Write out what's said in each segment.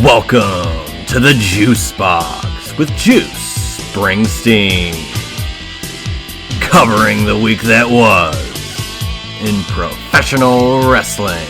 Welcome to the Juice Box with Juice Springsteen, covering the week that was in professional wrestling.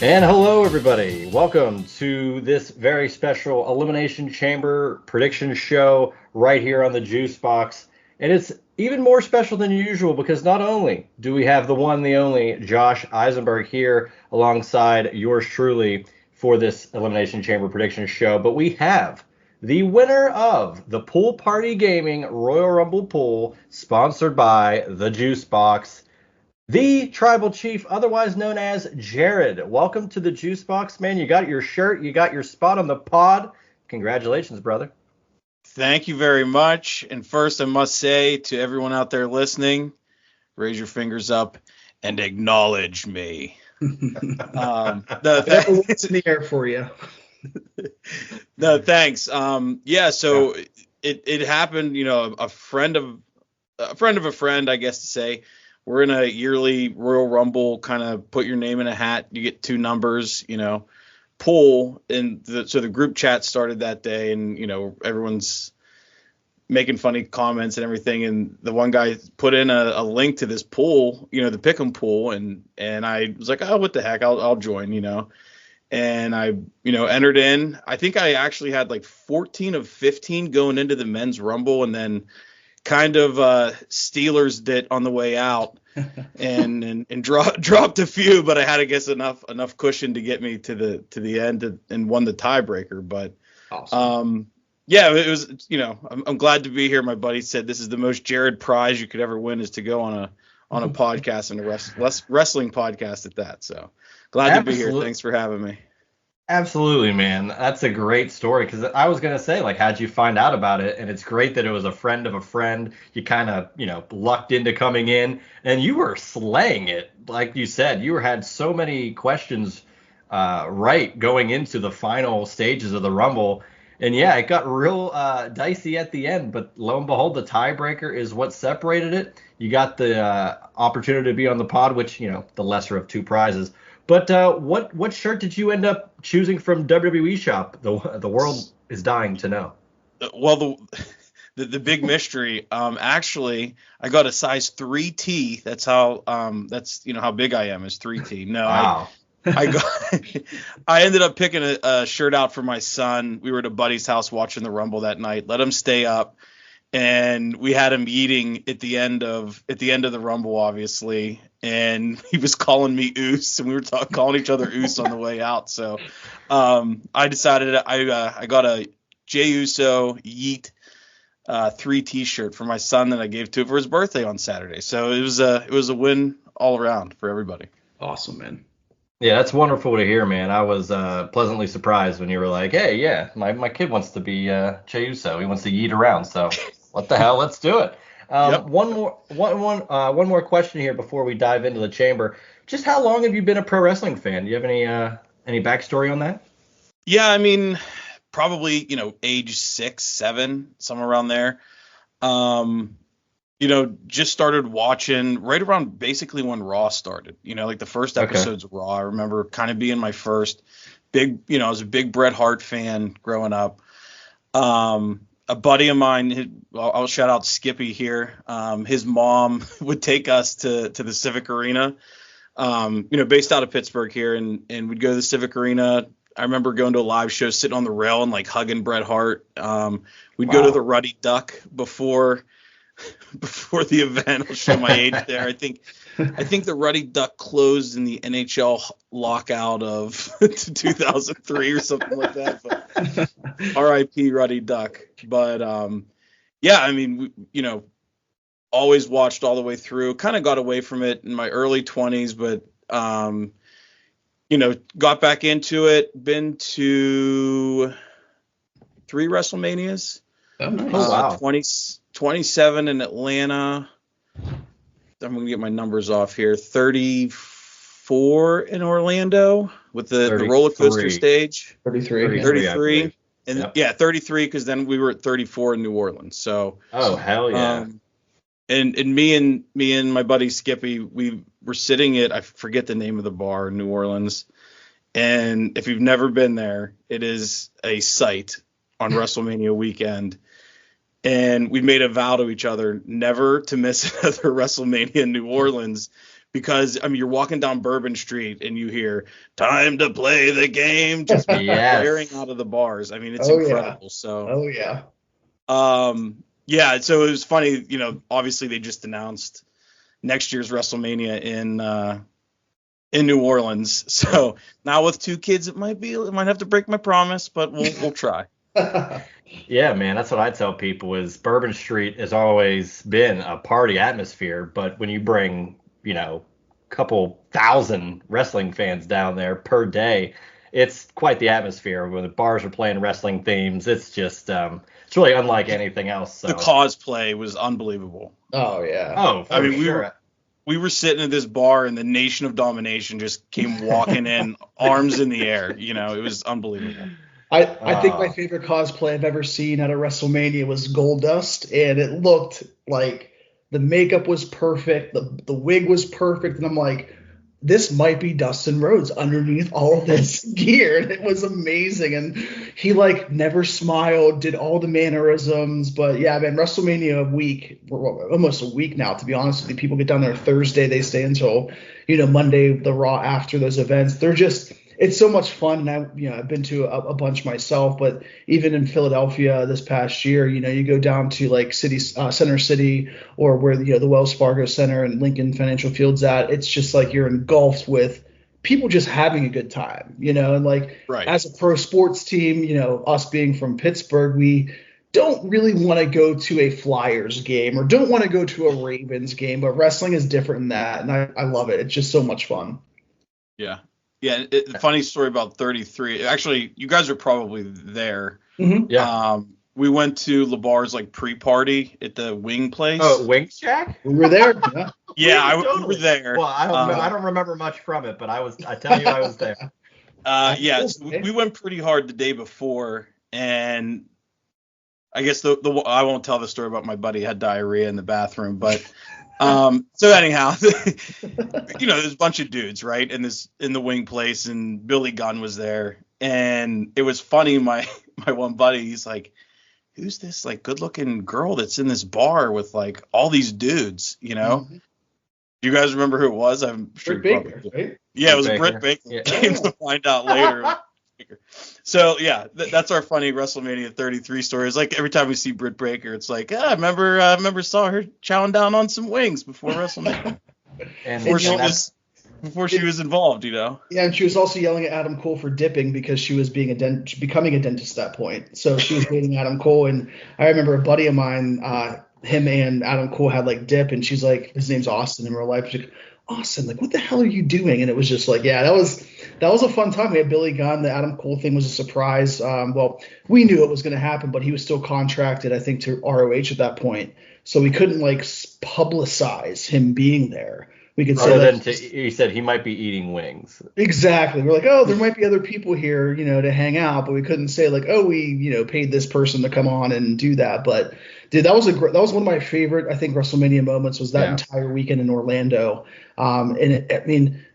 And hello, everybody. Welcome to this very special Elimination Chamber prediction show right here on the Juice Box. And it's even more special than usual because not only do we have the one, the only Josh Isenberg here alongside yours truly for this Elimination Chamber prediction show, but we have the winner of the Pool Party Gaming Royal Rumble Pool, sponsored by the Juice Box, the Tribal Chief, otherwise known as Jared. Welcome to the Juice Box, man. You got your shirt. You got your spot on the pod. Congratulations, brother. Thank you very much. And first, I must say to everyone out there listening, raise your fingers up and acknowledge me. It's in the air for you. No, thanks. So it happened, a friend of a friend, I guess to say. We're in a yearly Royal Rumble, kind of put your name in a hat. You get two numbers, pool. And so the group chat started that day, and, everyone's making funny comments and everything. And the one guy put in a link to this pool, the Pick'em pool. And I was like, oh, what the heck? I'll join, And I, entered in. I think I actually had like 14 of 15 going into the men's Rumble, and then kind of Steelers it on the way out and dropped a few, but I had, I guess, enough cushion to get me to the end and won the tiebreaker. But awesome. It was, I'm glad to be here. My buddy said this is the most Jared prize you could ever win, is to go on a podcast, and a wrestling podcast at that. So glad to be here. Thanks for having me. Absolutely, man. That's a great story, because I was going to say, like, how'd you find out about it? And it's great that it was a friend of a friend. You kind of, lucked into coming in, and you were slaying it. Like you said, you had so many questions right going into the final stages of the Rumble. And yeah, it got real dicey at the end, but lo and behold, the tiebreaker is what separated it. You got the opportunity to be on the pod, which, the lesser of two prizes. But what shirt did you end up choosing from WWE Shop? The world is dying to know. Well, the big mystery. Actually, I got a size 3T. That's how how big I am, is 3T. No, wow. I ended up picking a shirt out for my son. We were at a buddy's house watching the Rumble that night. Let him stay up, and we had him eating at the end of the Rumble, obviously. And he was calling me Oos, and we were calling each other Oos on the way out. So I decided I got a Jey Uso Yeet 3 T-shirt for my son that I gave to him for his birthday on Saturday. So it was a win all around for everybody. Awesome, man. Yeah, that's wonderful to hear, man. I was pleasantly surprised when you were like, hey, yeah, my kid wants to be Jey Uso. He wants to yeet around. So what the hell? Let's do it. Yep. One more question here before we dive into the chamber. Just how long have you been a pro wrestling fan? Do you have any backstory on that? Yeah, I mean, probably, age 6, 7, somewhere around there. Just started watching right around basically when Raw started. Like the first episodes of Raw. I remember kind of being my first big, I was a big Bret Hart fan growing up. A buddy of mine, I'll shout out Skippy here. His mom would take us to the Civic Arena, based out of Pittsburgh here, and we'd go to the Civic Arena. I remember going to a live show, sitting on the rail and like hugging Bret Hart. We'd go to the Ruddy Duck before the event. I'll show my age there. I think the Ruddy Duck closed in the NHL lockout of 2003 or something like that. But R.I.P. Ruddy Duck. But I mean, always watched all the way through. Kind of got away from it in my early 20s, but got back into it. Been to 3 WrestleManias. Oh, nice. Wow. 27 in Atlanta. I'm going to get my numbers off here. 34 in Orlando with the roller coaster stage. 33. 33. And yeah, 33 because then we were at 34 in New Orleans. So hell yeah. And me and my buddy Skippy, we were sitting at, I forget the name of the bar in New Orleans. And if you've never been there, it is a sight on WrestleMania weekend. And we made a vow to each other never to miss another WrestleMania in New Orleans, because I mean you're walking down Bourbon Street and you hear "Time to play the game" just blaring out of the bars. I mean it's incredible. Yeah. So yeah, so it was funny, obviously they just announced next year's WrestleMania in New Orleans. So now with 2 kids it might have to break my promise, but we'll try. Yeah, man, that's what I tell people is Bourbon Street has always been a party atmosphere, but when you bring, couple thousand wrestling fans down there per day, it's quite the atmosphere. When the bars are playing wrestling themes, it's just it's really unlike anything else. So. The cosplay was unbelievable. Oh yeah. Oh, I mean, we were sitting at this bar and the Nation of Domination just came walking in, arms in the air. It was unbelievable. I think my favorite cosplay I've ever seen at a WrestleMania was Goldust, and it looked like the makeup was perfect, the wig was perfect, and I'm like, this might be Dustin Rhodes underneath all of this gear, and it was amazing. And he never smiled, did all the mannerisms, but yeah, man, WrestleMania week, almost a week now, to be honest with you. People get down there Thursday, they stay until Monday, the Raw after those events. It's so much fun, and I've been to a bunch myself. But even in Philadelphia this past year, you go down to Center City, or where the Wells Fargo Center and Lincoln Financial Field's at. It's just like you're engulfed with people just having a good time, and right. As a pro sports team, us being from Pittsburgh, we don't really want to go to a Flyers game or don't want to go to a Ravens game, but wrestling is different than that, and I love it. It's just so much fun. Yeah. Yeah, funny story about 33. Actually, you guys are probably there. Mm-hmm. Yeah. We went to LeBar's pre-party at the wing place. Oh, Wing Shack? We were there. Yeah, we were there. Well, I don't remember much from it, but I tell you I was there. Yeah, so we went pretty hard the day before, and I guess I won't tell the story about my buddy had diarrhea in the bathroom, but so anyhow, there's a bunch of dudes, right, in the wing place, and Billy Gunn was there, and it was funny. My one buddy, he's like, "Who's this good-looking girl that's in this bar with all these dudes?" Mm-hmm. Do you guys remember who it was? I'm sure. Britt Baker, right? Yeah, it was Britt Baker. Yeah. Came to find out later. So yeah, that's our funny WrestleMania 33 story. It's every time we see Britt Baker, it's I remember saw her chowing down on some wings before WrestleMania, before she was involved, Yeah, and she was also yelling at Adam Cole for dipping because she was becoming a dentist at that point. So she was dating Adam Cole, and I remember a buddy of mine, him and Adam Cole had dip, and she's like, his name's Austin in real life. She's like, Austin, what the hell are you doing? And it was just yeah, that was a fun time. We had Billy Gunn. The Adam Cole thing was a surprise. Well, we knew it was going to happen, but he was still contracted, I think, to ROH at that point. So we couldn't publicize him being there. We could say he said he might be eating wings. Exactly. We're oh, there might be other people here, to hang out, but we couldn't say oh, we, paid this person to come on and do that. But dude, that was one of my favorite, I think, WrestleMania moments was that entire weekend in Orlando.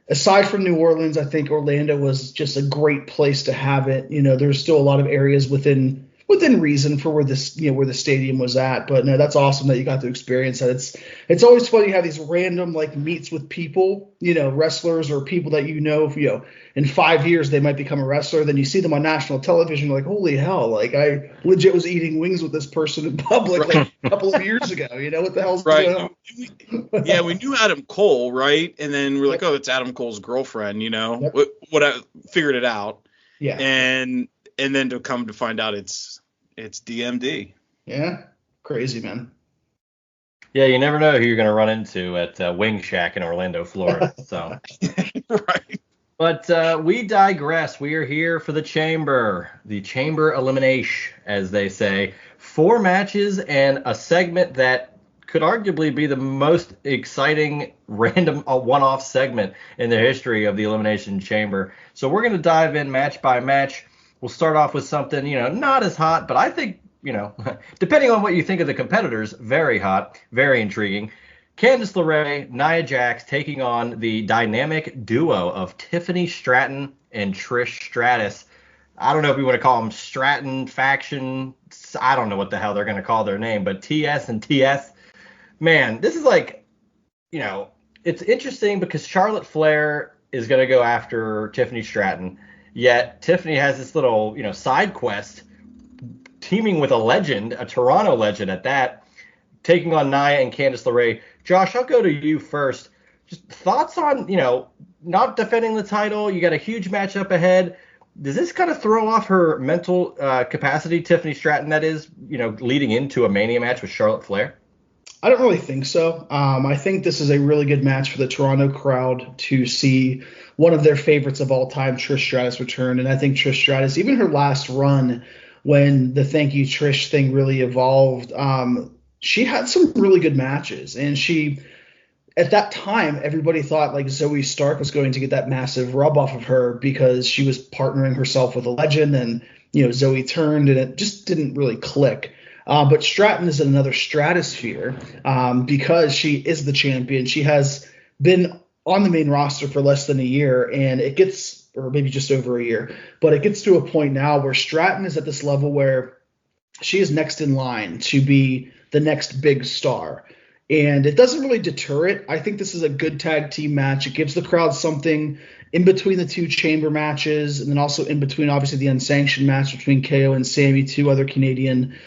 Aside from New Orleans, I think Orlando was just a great place to have it. There's still a lot of areas within reason for where the stadium was at, but no, that's awesome that you got to experience that. It's always fun. You have these random meets with people, wrestlers or people that in 5 years they might become a wrestler. Then you see them on national television, you're holy hell, I legit was eating wings with this person in public a couple of years ago. What the hell's going on? Yeah, we knew Adam Cole, right? And then we're oh, it's Adam Cole's girlfriend. Yep. What I figured it out. Yeah. And then to come to find out it's DMD. Yeah. Crazy, man. Yeah, you never know who you're going to run into at Wing Shack in Orlando, Florida. So, right. But we digress. We are here for the Chamber Elimination, as they say. 4 matches and a segment that could arguably be the most exciting random one-off segment in the history of the Elimination Chamber. So we're going to dive in match by match. We'll start off with something, not as hot, but I think, depending on what you think of the competitors, very hot, very intriguing. Candice LeRae, Nia Jax taking on the dynamic duo of Tiffany Stratton and Trish Stratus. I don't know if we want to call them Stratton faction. I don't know what the hell they're going to call their name, but TS and TS. Man, this is like, it's interesting because Charlotte Flair is going to go after Tiffany Stratton. Yet Tiffany has this little, side quest teaming with a legend, a Toronto legend at that, taking on Nia and Candice LeRae. Josh, I'll go to you first. Just thoughts on, not defending the title. You got a huge matchup ahead. Does this kind of throw off her mental capacity, Tiffany Stratton, that is, leading into a Mania match with Charlotte Flair? I don't really think so. I think this is a really good match for the Toronto crowd to see one of their favorites of all time, Trish Stratus, return. And I think Trish Stratus, even her last run when the Thank You Trish thing really evolved, she had some really good matches. And at that time, everybody thought like Zoe Stark was going to get that massive rub off of her because she was partnering herself with a legend, and Zoe turned and it just didn't really click. But Stratton is in another stratosphere because she is the champion. She has been on the main roster for less than a year, and or maybe just over a year, but it gets to a point now where Stratton is at this level where she is next in line to be the next big star. And it doesn't really deter it. I think this is a good tag team match. It gives the crowd something in between the two chamber matches, and then also in between, obviously, the unsanctioned match between KO and Sammy, two other Canadian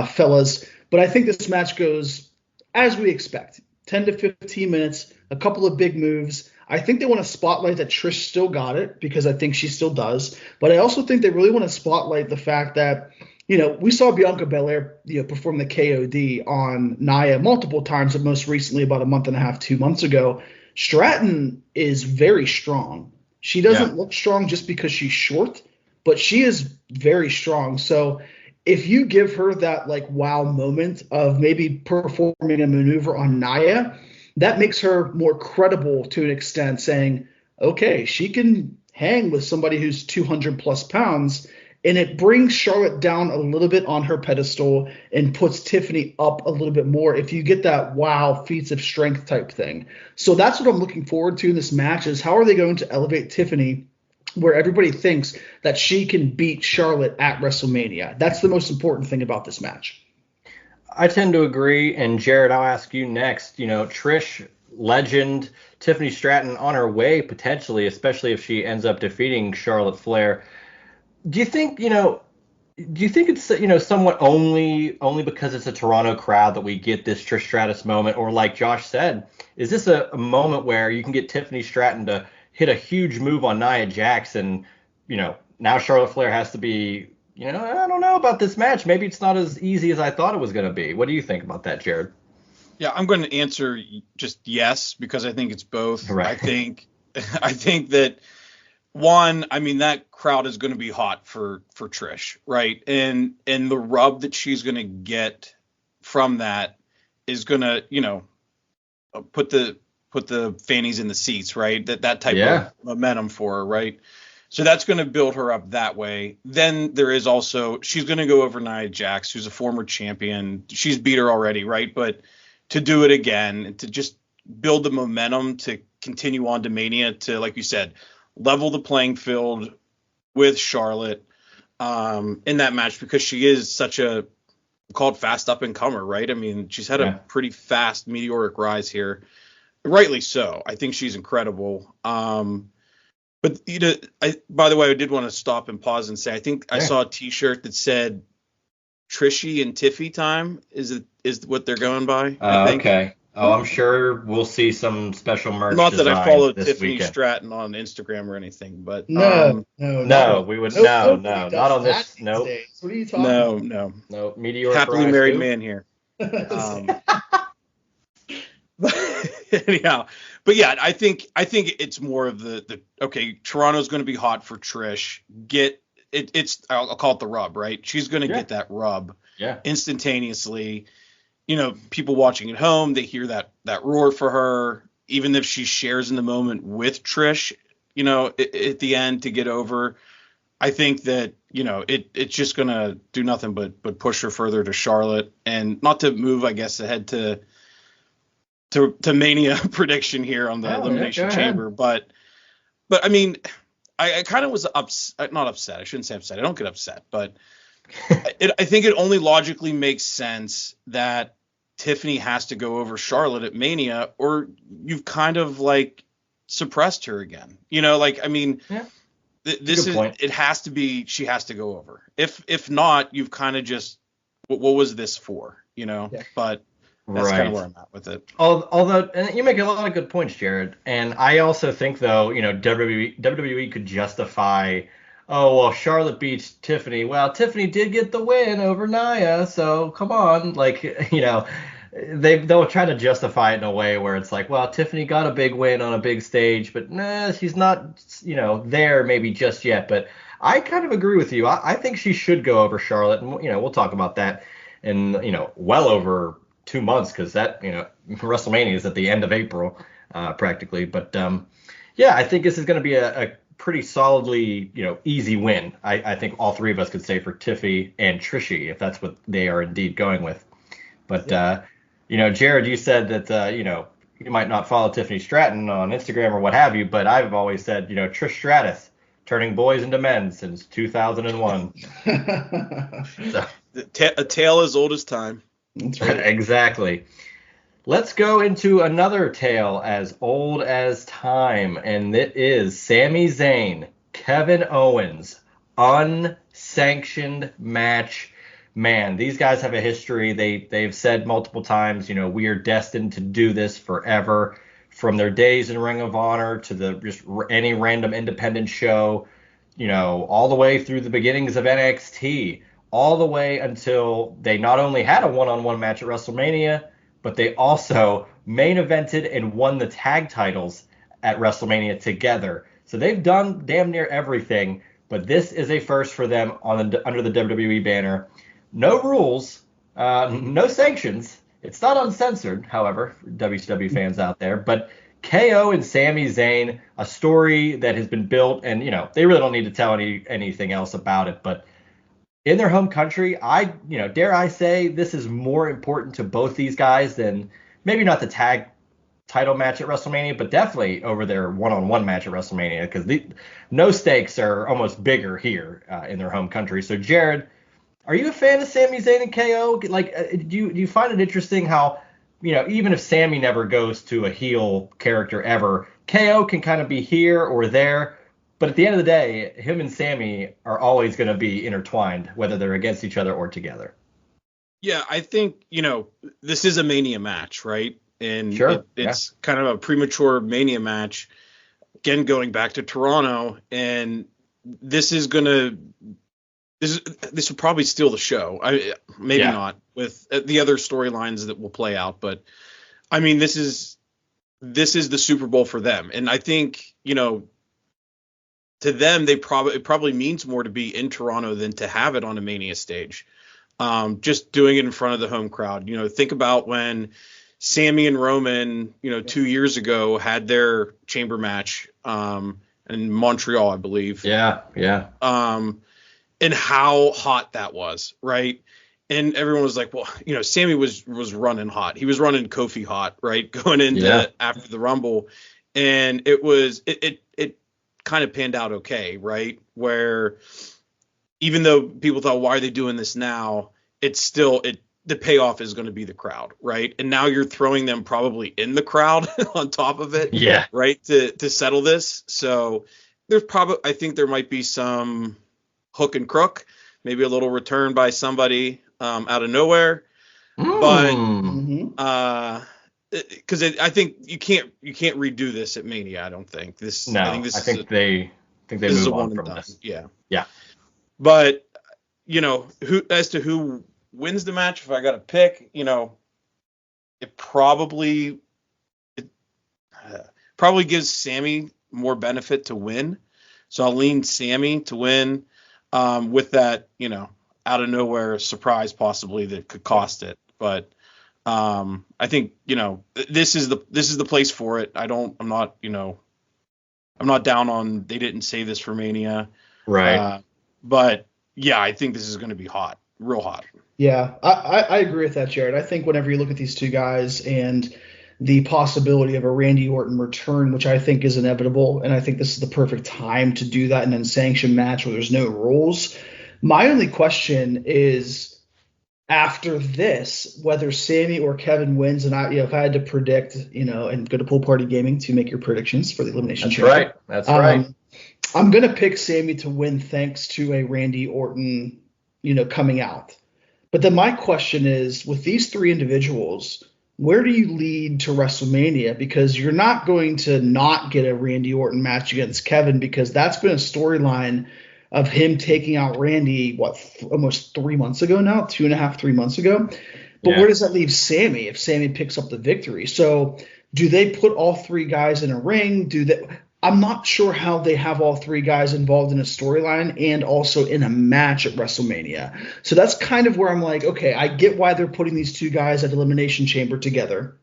fellas. But I think this match goes as we expect, 10 to 15 minutes, a couple of big moves. I think they want to spotlight that Trish still got it because I think she still does. But I also think they really want to spotlight the fact that, we saw Bianca Belair, perform the KOD on Nia multiple times, and most recently about a month and a half, 2 months ago. Stratton is very strong. She doesn't look strong just because she's short, but she is very strong. So if you give her that wow moment of maybe performing a maneuver on Nia, that makes her more credible to an extent, saying, okay, she can hang with somebody who's 200 plus pounds. And it brings Charlotte down a little bit on her pedestal and puts Tiffany up a little bit more if you get that wow, feats of strength type thing. So that's what I'm looking forward to in this match is how are they going to elevate Tiffany where everybody thinks that she can beat Charlotte at WrestleMania. That's the most important thing about this match. I tend to agree. And Jared, I'll ask you next. Trish, legend, Tiffany Stratton on her way potentially, especially if she ends up defeating Charlotte Flair. Do you think it's somewhat only because it's a Toronto crowd that we get this Trish Stratus moment, or like Josh said, is this a moment where you can get Tiffany Stratton to hit a huge move on Nia Jax, and now Charlotte Flair has to be I don't know about this match, maybe it's not as easy as I thought it was going to be. What do you think about that, Jared? Yeah, I'm going to answer just yes because I think it's both. Right. I think that. One, that crowd is going to be hot for Trish, right? And the rub that she's going to get from that is going to, put the fannies in the seats, right? That type of momentum for her, right? So that's going to build her up that way. Then there is also, she's going to go over Nia Jax, who's a former champion. She's beat her already, right? But to do it again and to just build the momentum to continue on to Mania to, like you said, level the playing field with Charlotte in that match because she is such a called fast up and comer, right? She's had a pretty fast meteoric rise here, rightly so. I think she's incredible. But by the way, I did want to stop and pause and say I think I saw a T-shirt that said Trishy and Tiffy time is what they're going by. I think. Okay. Oh, I'm sure we'll see some special merch. Not that I follow Tiffany weekend. Stratton on Instagram or anything, but no, we would not on this. No. What are you talking about? No. Meteoric happily rise married too? Man here. Anyhow, but yeah, I think it's more of the okay. Toronto's going to be hot for Trish. I'll call it the rub, right? She's going to get that rub instantaneously. People watching at home, they hear that roar for her, even if she shares in the moment with Trish, at the end to get over. I think that it's just gonna do nothing but push her further to Charlotte, and not to move, I guess, ahead to Mania prediction here on the Elimination Chamber, but I mean, I kind of was not upset. I shouldn't say upset. I don't get upset, but I think it only logically makes sense that Tiffany has to go over Charlotte at Mania, or you've kind of like suppressed her again. I mean, this is point. It has to be, she has to go over. If not, you've kind of just, what was this for? But that's kind of where I'm at with it. Although, and you make a lot of good points, Jared. And I also think, though, WWE could justify, oh, well, Charlotte beats Tiffany. Well, Tiffany did get the win over Nia, so come on. They'll try to justify it in a way where it's like, well, Tiffany got a big win on a big stage, but she's not, there maybe just yet. But I kind of agree with you. I think she should go over Charlotte, and we'll talk about that in well over 2 months, because that WrestleMania is at the end of April, practically. But I think this is going to be a pretty solidly easy win. I think all three of us could say for Tiffy and Trishy, if that's what they are indeed going with. But Jared, you said that you might not follow Tiffany Stratton on Instagram or what have you, but I've always said Trish Stratus turning boys into men since 2001. So, a tale as old as time. That's right. Exactly. Let's go into another tale as old as time, and it is Sami Zayn, Kevin Owens, unsanctioned match. Man, these guys have a history. They've said multiple times, we are destined to do this forever. From their days in Ring of Honor to just any random independent show, all the way through the beginnings of NXT. All the way until they not only had a one-on-one match at WrestleMania, but they also main evented and won the tag titles at WrestleMania together. So they've done damn near everything, but this is a first for them under the WWE banner. No rules, no sanctions. It's not uncensored, however, for WCW fans out there, but KO and Sami Zayn, a story that has been built, and they really don't need to tell anything else about it, but in their home country, dare I say, this is more important to both these guys than maybe not the tag title match at WrestleMania, but definitely over their one-on-one match at WrestleMania, because no stakes are almost bigger here in their home country. So, Jared, are you a fan of Sami Zayn and KO? Do you find it interesting how, even if Sami never goes to a heel character ever, KO can kind of be here or there? But at the end of the day, him and Sami are always going to be intertwined, whether they're against each other or together. Yeah, I think, this is a Mania match, right? And sure, it's kind of a premature Mania match. Again, going back to Toronto, and this will probably steal the show. Maybe not with the other storylines that will play out, but I mean, this is the Super Bowl for them. And I think, to them, it probably means more to be in Toronto than to have it on a Mania stage. Just doing it in front of the home crowd. Think about when Sami and Roman, 2 years ago had their chamber match in Montreal, I believe. Yeah. And how hot that was, right? And everyone was like, well, Sami was running hot. He was running Kofi hot, right? Going into after the Rumble. And it kind of panned out okay, right? Where even though people thought, why are they doing this now? It's still the payoff is going to be the crowd, right? And now you're throwing them probably in the crowd on top of it, right? To settle this. So I think there might be some hook and crook, maybe a little return by somebody out of nowhere, but because I think you can't redo this at Mania. I don't think this. No, I think they move on from this. Yeah. But who wins the match? If I got to pick, it probably gives Sami more benefit to win. So I'll lean Sami to win with that, out of nowhere surprise possibly that could cost it. But I think, this is the place for it. I'm not down on, they didn't say this for Mania. Right. But yeah, I think this is going to be hot, real hot. Yeah, I agree with that, Jared. I think whenever you look at these two guys and the possibility of a Randy Orton return, which I think is inevitable, and I think this is the perfect time to do that in an unsanctioned match where there's no rules. My only question is, after this, whether Sammy or Kevin wins, and if I had to predict, and go to Pool Party Gaming to make your predictions for the Elimination Chamber. That's right. I'm going to pick Sammy to win thanks to a Randy Orton, coming out. But then my question is, with these three individuals, where do you lead to WrestleMania? Because you're not going to not get a Randy Orton match against Kevin, because that's been a storyline of him taking out Randy, almost 3 months ago now, 2.5, 3 months ago. But where does that leave Sammy if Sammy picks up the victory? So do they put all three guys in a ring? I'm not sure how they have all three guys involved in a storyline and also in a match at WrestleMania. So that's kind of where I'm like, okay, I get why they're putting these two guys at Elimination Chamber together,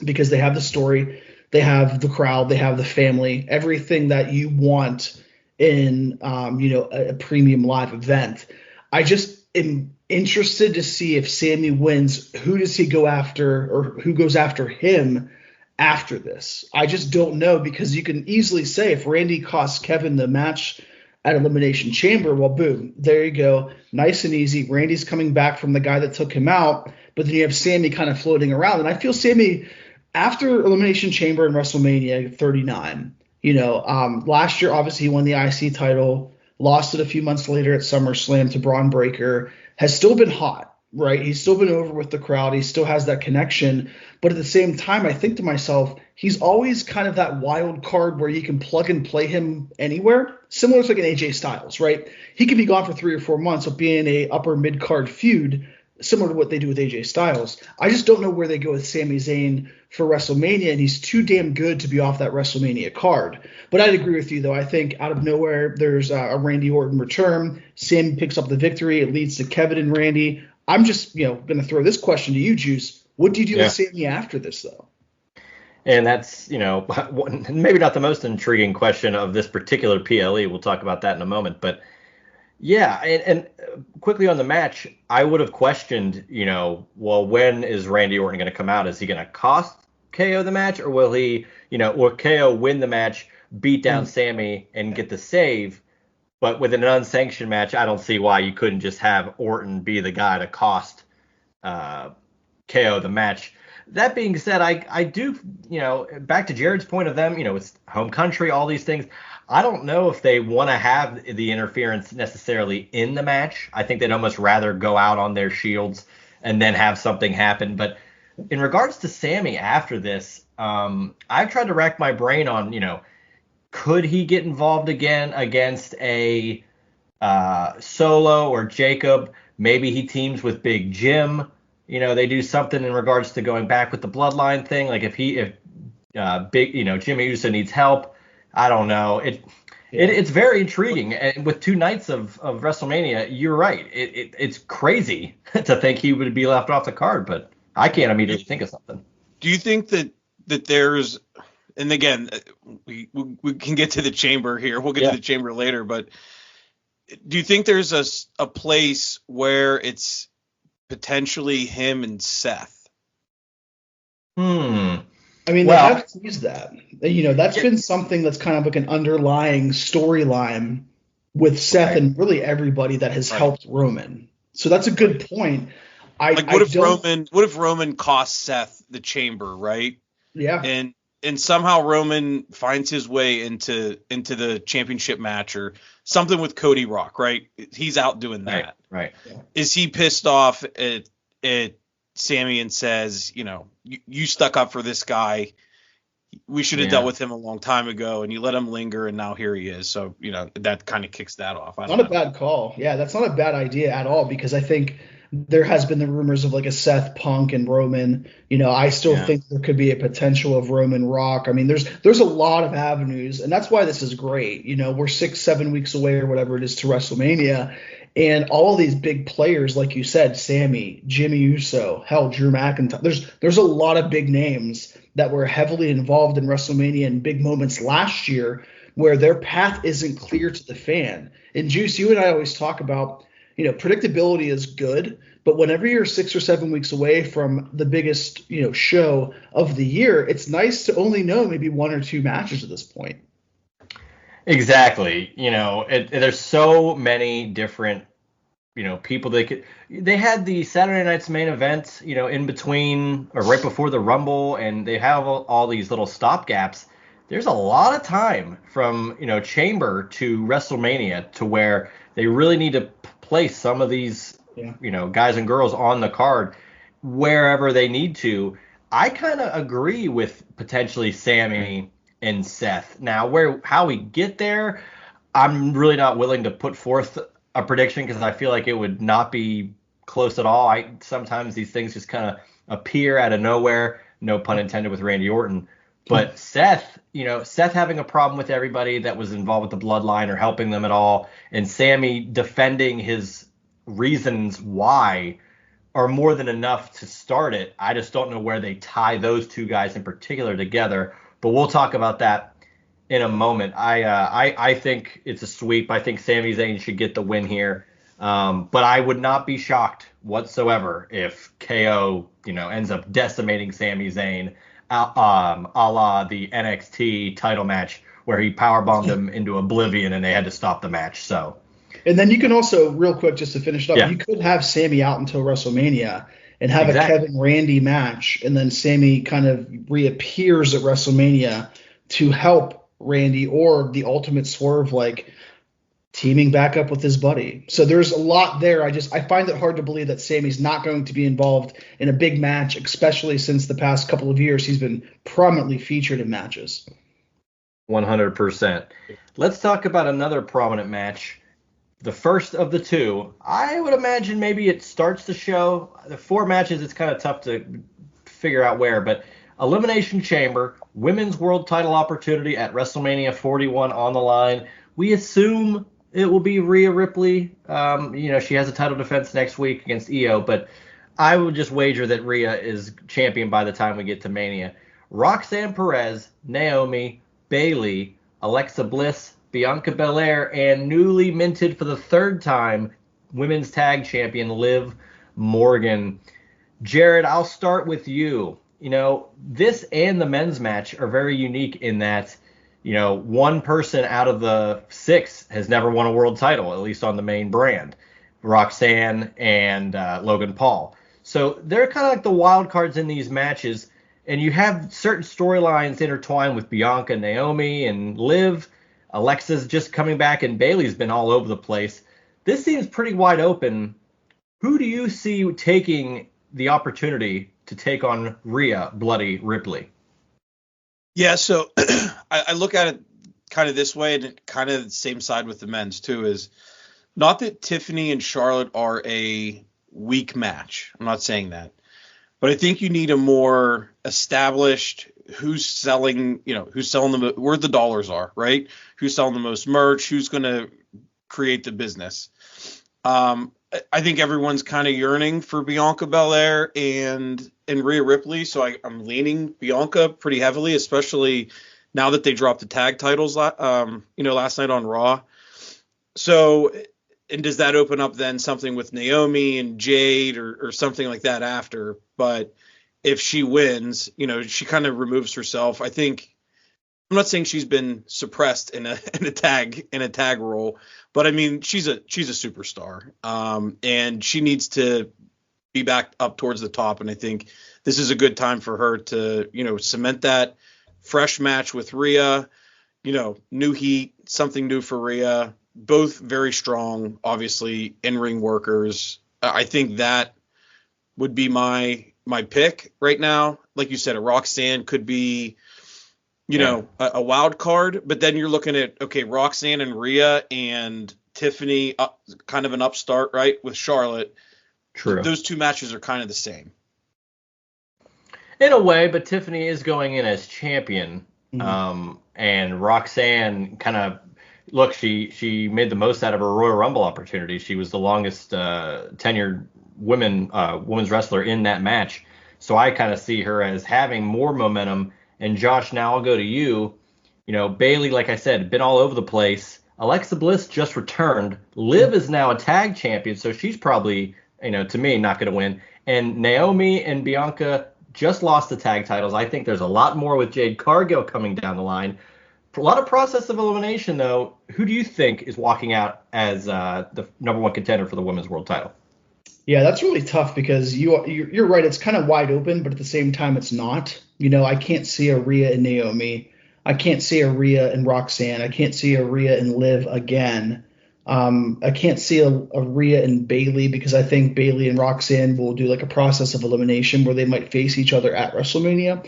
because they have the story, they have the crowd, they have the family, everything that you want in a premium live event. I just am interested to see if Sammy wins, who does he go after, or who goes after him after this. I just don't know, because you can easily say if Randy costs Kevin the match at Elimination Chamber, well, boom, there you go, nice and easy. Randy's coming back from the guy that took him out, but then you have Sammy kind of floating around. And I feel Sammy, after Elimination Chamber and WrestleMania 39, last year, obviously, he won the IC title, lost it a few months later at SummerSlam to Braun Breaker, has still been hot, right? He's still been over with the crowd. He still has that connection. But at the same time, I think to myself, he's always kind of that wild card where you can plug and play him anywhere, similar to like an AJ Styles, right? He could be gone for 3 or 4 months, but be in a upper mid-card feud, similar to what they do with AJ Styles. I just don't know where they go with Sami Zayn for WrestleMania, and he's too damn good to be off that WrestleMania card. But I'd agree with you, though. I think out of nowhere, there's a Randy Orton return. Sammy picks up the victory. It leads to Kevin and Randy. I'm just, going to throw this question to you, Juice. What do you do with Sammy after this, though? And that's, maybe not the most intriguing question of this particular PLE. We'll talk about that in a moment. But, yeah, and quickly on the match, I would have questioned, well, when is Randy Orton going to come out? Is he going to cost KO the match, or will he, will KO win the match, beat down Sammy, and get the save? But with an unsanctioned match, I don't see why you couldn't just have Orton be the guy to cost KO the match. That being said, I do, back to Jared's point of them, it's home country, all these things. I don't know if they want to have the interference necessarily in the match. I think they'd almost rather go out on their shields and then have something happen. But in regards to Sammy after this, I've tried to rack my brain on, could he get involved again against a Solo or Jacob? Maybe he teams with Big Jim. They do something in regards to going back with the bloodline thing. Like if Jimmy Uso needs help, I don't know. It's very intriguing. And with 2 nights of WrestleMania, you're right. It's crazy to think he would be left off the card, but I can't immediately think of something. Do you think that there's, and again, we can get to the chamber here. We'll get to the chamber later, but do you think there's a place where it's potentially him and Seth? I mean, they have teased that. That's been something that's kind of like an underlying storyline with Seth and really everybody that has helped Roman. So that's a good point. What if Roman costs Seth the chamber, right? Yeah. And somehow Roman finds his way into the championship match or something with Cody Rock, right? He's out doing that. Right. Is he pissed off at Sammy and says, you stuck up for this guy. We should have dealt with him a long time ago, and you let him linger, and now here he is. So, that kind of kicks that off. Not a bad call. Yeah, that's not a bad idea at all, because I think there has been the rumors of like a Seth Punk and Roman. I still think there could be a potential of Roman Rock. I mean, there's a lot of avenues, and that's why this is great. We're 6-7 weeks away or whatever it is to WrestleMania. And all of these big players, like you said, Sammy, Jimmy Uso, hell, Drew McIntyre. There's a lot of big names that were heavily involved in WrestleMania and big moments last year where their path isn't clear to the fan. And Juice, you and I always talk about predictability is good, but whenever you're 6 or 7 weeks away from the biggest, show of the year, it's nice to only know maybe 1 or 2 matches at this point. Exactly. There's so many different, people they had the Saturday night's main event, in between or right before the Rumble, and they have all these little stop gaps. There's a lot of time from, Chamber to WrestleMania to where they really need to place some of these, guys and girls on the card wherever they need to. I kind of agree with potentially Sammy and Seth. Now, how we get there, I'm really not willing to put forth a prediction because I feel like it would not be close at all. Sometimes these things just kind of appear out of nowhere, no pun intended with Randy Orton. But Seth having a problem with everybody that was involved with the bloodline or helping them at all, and Sammy defending his reasons why are more than enough to start it. I just don't know where they tie those two guys in particular together, but we'll talk about that in a moment. I think it's a sweep. I think Sami Zayn should get the win here, but I would not be shocked whatsoever if KO ends up decimating Sami Zayn, a la the NXT title match where he powerbombed him into oblivion and they had to stop the match. So, and then you can also, real quick, just to finish it up, Yeah. you could have Sammy out until WrestleMania and have Exactly. a Kevin Randy match, and then Sammy kind of reappears at WrestleMania to help Randy, or the ultimate swerve, like teaming back up with his buddy. So there's a lot there. I find it hard to believe that Sammy's not going to be involved in a big match, especially since the past couple of years he's been prominently featured in matches. 100%. Let's talk about another prominent match. The first of the two. I would imagine maybe it starts the show. The 4 matches, it's kind of tough to figure out where, but Elimination Chamber, women's world title opportunity at WrestleMania 41 on the line. We assume it will be Rhea Ripley. She has a title defense next week against Io, but I would just wager that Rhea is champion by the time we get to Mania. Roxanne Perez, Naomi, Bayley, Alexa Bliss, Bianca Belair, and newly minted for the 3rd time, women's tag champion Liv Morgan. Jared, I'll start with you. This and the men's match are very unique in that, one person out of the 6 has never won a world title, at least on the main brand, Roxanne and Logan Paul. So they're kind of like the wild cards in these matches, and you have certain storylines intertwined with Bianca, Naomi, and Liv. Alexa's just coming back, and Bayley's been all over the place. This seems pretty wide open. Who do you see taking the opportunity to take on Rhea Bloody Ripley? Yeah, so I look at it kind of this way, and kind of the same side with the men's too, is not that Tiffany and Charlotte are a weak match. I'm not saying that. But I think you need a more established who's selling where the dollars are, right? Who's selling the most merch, who's going to create the business. I think everyone's kind of yearning for Bianca Belair and Rhea Ripley, so I'm leaning Bianca pretty heavily, especially now that they dropped the tag titles last night on Raw. So, and does that open up then something with Naomi and Jade or something like that after? But if she wins, she kind of removes herself. I think, I'm not saying she's been suppressed in a tag role, but I mean she's a superstar, and she needs to be back up towards the top. And I think this is a good time for her to cement that fresh match with Rhea. New heat, something new for Rhea. Both very strong, obviously in-ring workers. I think that would be my pick right now. Like you said, a Roxanne could be, a wild card, but then you're looking at, okay, Roxanne and Rhea and Tiffany, kind of an upstart, right, with Charlotte. True. Those 2 matches are kind of the same. In a way, but Tiffany is going in as champion. Mm-hmm. And Roxanne kind of, look, she made the most out of her Royal Rumble opportunity. She was the longest tenured women's wrestler in that match. So I kind of see her as having more momentum. And Josh, now I'll go to you. Bayley, like I said, been all over the place. Alexa Bliss just returned. Liv is now a tag champion, so she's probably, to me, not going to win. And Naomi and Bianca just lost the tag titles. I think there's a lot more with Jade Cargill coming down the line. A lot of process of elimination, though. Who do you think is walking out as the number one contender for the women's world title? Yeah, that's really tough because you're right. It's kind of wide open, but at the same time, it's not. I can't see a Rhea and Naomi. I can't see a Rhea and Roxanne. I can't see a Rhea and Liv again. I can't see a Rhea and Bayley because I think Bayley and Roxanne will do like a process of elimination where they might face each other at WrestleMania.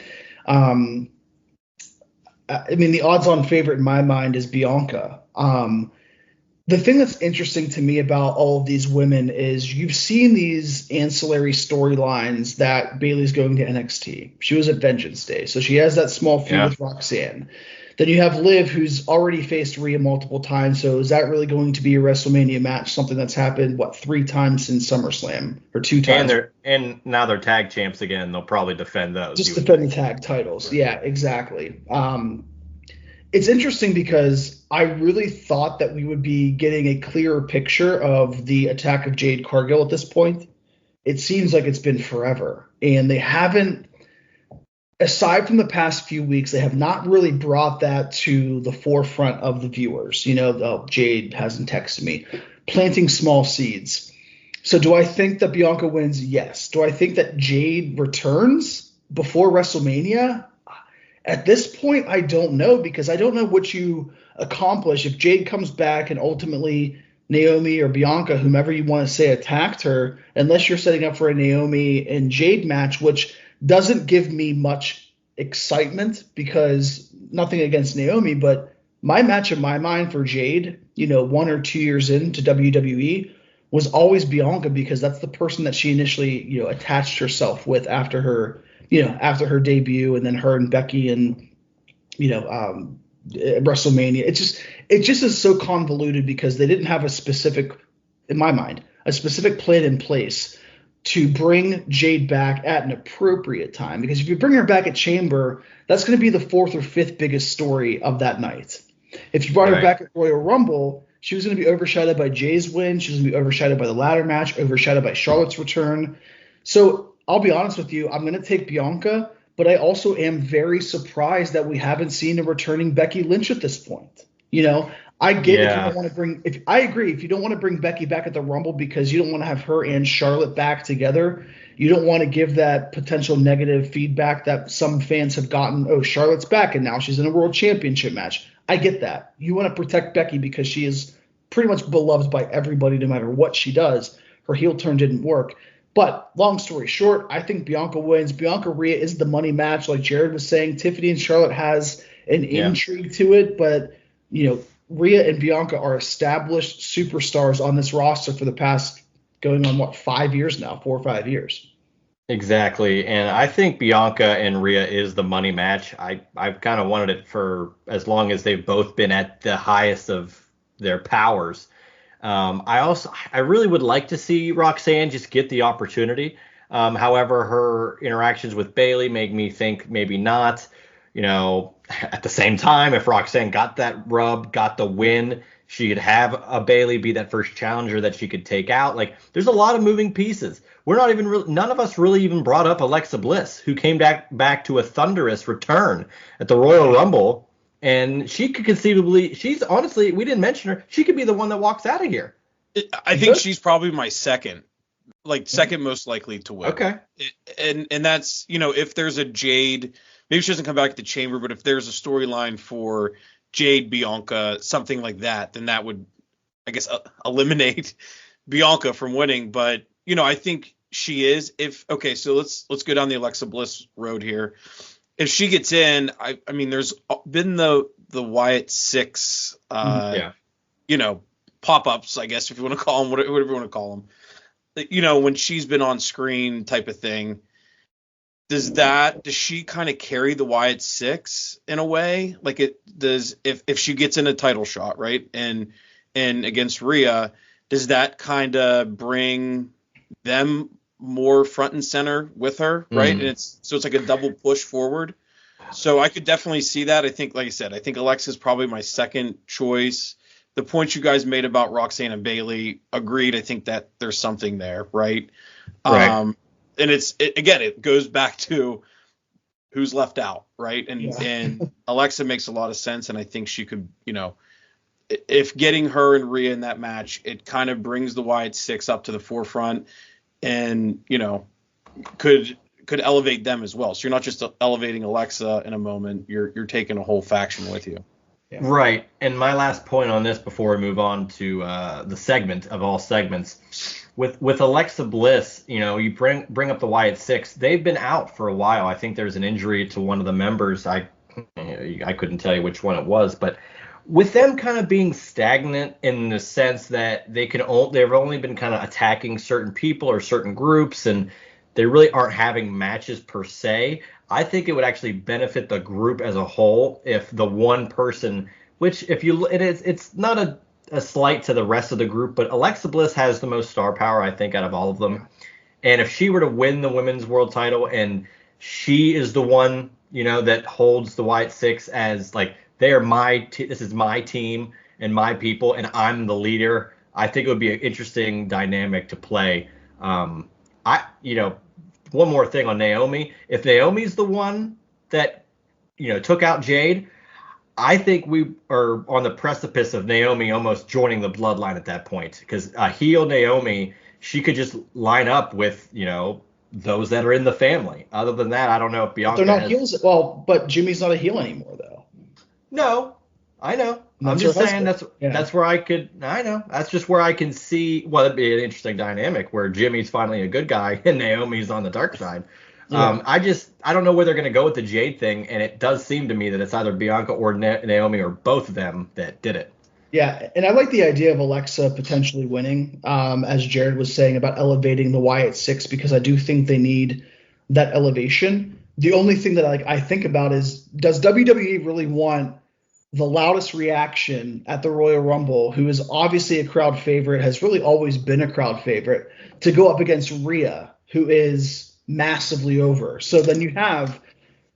The odds-on favorite in my mind is Bianca. The thing that's interesting to me about all of these women is you've seen these ancillary storylines that Bayley's going to NXT. She was at Vengeance Day, so she has that small feud with Roxanne. Then you have Liv, who's already faced Rhea multiple times. So is that really going to be a WrestleMania match? Something that's happened 3 times since SummerSlam or 2 times? And now they're tag champs again. They'll probably defend those. Just defend the tag titles. Right. Yeah, exactly. It's interesting because I really thought that we would be getting a clearer picture of the attack of Jade Cargill at this point. It seems like it's been forever, and they haven't. Aside from the past few weeks, they have not really brought that to the forefront of the viewers. Jade hasn't texted me, planting small seeds. So do I think that Bianca wins? Yes. Do I think that Jade returns before WrestleMania? At this point, I don't know because I don't know what you accomplish if Jade comes back and ultimately Naomi or Bianca, whomever you want to say, attacked her, unless you're setting up for a Naomi and Jade match, which doesn't give me much excitement because nothing against Naomi, but my match in my mind for Jade, 1 or 2 years into WWE was always Bianca because that's the person that she initially, attached herself with after her debut, and then her and Becky and, WrestleMania. It just is so convoluted because they didn't have in my mind, a specific plan in place to bring Jade back at an appropriate time. Because if you bring her back at Chamber, that's going to be the 4th or 5th biggest story of that night. If you brought her back at Royal Rumble, she was going to be overshadowed by Jay's win. She was going to be overshadowed by the ladder match, overshadowed by Charlotte's return. So I'll be honest with you, I'm going to take Bianca, but I also am very surprised that we haven't seen a returning Becky Lynch at this point. I get if you don't want to bring – I agree. If you don't want to bring Becky back at the Rumble because you don't want to have her and Charlotte back together, you don't want to give that potential negative feedback that some fans have gotten, oh, Charlotte's back and now she's in a world championship match. I get that. You want to protect Becky because she is pretty much beloved by everybody no matter what she does. Her heel turn didn't work. But long story short, I think Bianca wins. Bianca Rhea is the money match, like Jared was saying. Tiffany and Charlotte has an intrigue to it, but Rhea and Bianca are established superstars on this roster for the past going on 5 years now, 4 or 5 years. Exactly, and I think Bianca and Rhea is the money match. I've kind of wanted it for as long as they've both been at the highest of their powers. I really would like to see Roxanne just get the opportunity. However, her interactions with Bayley make me think maybe not. At the same time, if Roxanne got that rub, got the win, she could have a Bayley be that first challenger that she could take out. Like, there's a lot of moving pieces. We're not even none of us really even brought up Alexa Bliss, who came back to a thunderous return at the Royal Rumble. And she could conceivably, we didn't mention her. She could be the one that walks out of here. I think she's probably my second most likely to win. Okay. And that's, if there's a Jade, maybe she doesn't come back to the Chamber, but if there's a storyline for Jade, Bianca, something like that, then that would, I guess, eliminate Bianca from winning. But, I think she is. So let's go down the Alexa Bliss road here. If she gets in, I mean, there's been the Wyatt 6, pop-ups, I guess, if you want to call them, whatever you want to call them. When she's been on screen type of thing, does she kind of carry the Wyatt 6 in a way? Like it does if she gets in a title shot, right? And against Rhea, does that kind of bring them more front and center with her, right? And it's like a double push forward. So I could definitely see that. I think, like I said, Alexa's probably my second choice. the points you guys made about Roxanne and Bailey, agreed. I think that there's something there, right? Right. And again, it goes back to who's left out, right? And Alexa makes a lot of sense, and I think she could, if getting her and Rhea in that match, it kind of brings the Wyatt Six up to the forefront, and could elevate them as well. So you're not just elevating Alexa in a moment; you're taking a whole faction with you. Yeah. Right. And my last point on this before we move on to the segment of all segments, with Alexa Bliss, you bring up the Wyatt Six. They've been out for a while. I think there's an injury to one of the members. I couldn't tell you which one it was, but with them kind of being stagnant in the sense that they've only been kind of attacking certain people or certain groups, and they really aren't having matches per se. I think it would actually benefit the group as a whole if the one person, which it's not a slight to the rest of the group, but Alexa Bliss has the most star power, I think, out of all of them. And if she were to win the women's world title and she is the one, that holds the Wyatt Six as like, this is my team and my people, and I'm the leader, I think it would be an interesting dynamic to play. One more thing on Naomi. If Naomi's the one that, took out Jade, I think we are on the precipice of Naomi almost joining the bloodline at that point. Because heel Naomi, she could just line up with, those that are in the family. Other than that, I don't know if Bianca. They're not heels. Well, but Jimmy's not a heel anymore, though. No, I know. I'm just saying that's where I could. I know that's just where I can see. Well, it'd be an interesting dynamic where Jimmy's finally a good guy and Naomi's on the dark side. Yeah. I don't know where they're going to go with the Jade thing, and it does seem to me that it's either Bianca or Naomi or both of them that did it. Yeah, and I like the idea of Alexa potentially winning, as Jared was saying about elevating the Wyatt Six, because I do think they need that elevation. The only thing that I think about is, does WWE really want the loudest reaction at the Royal Rumble, who is obviously a crowd favorite, has really always been a crowd favorite, to go up against Rhea, who is massively over? So then you have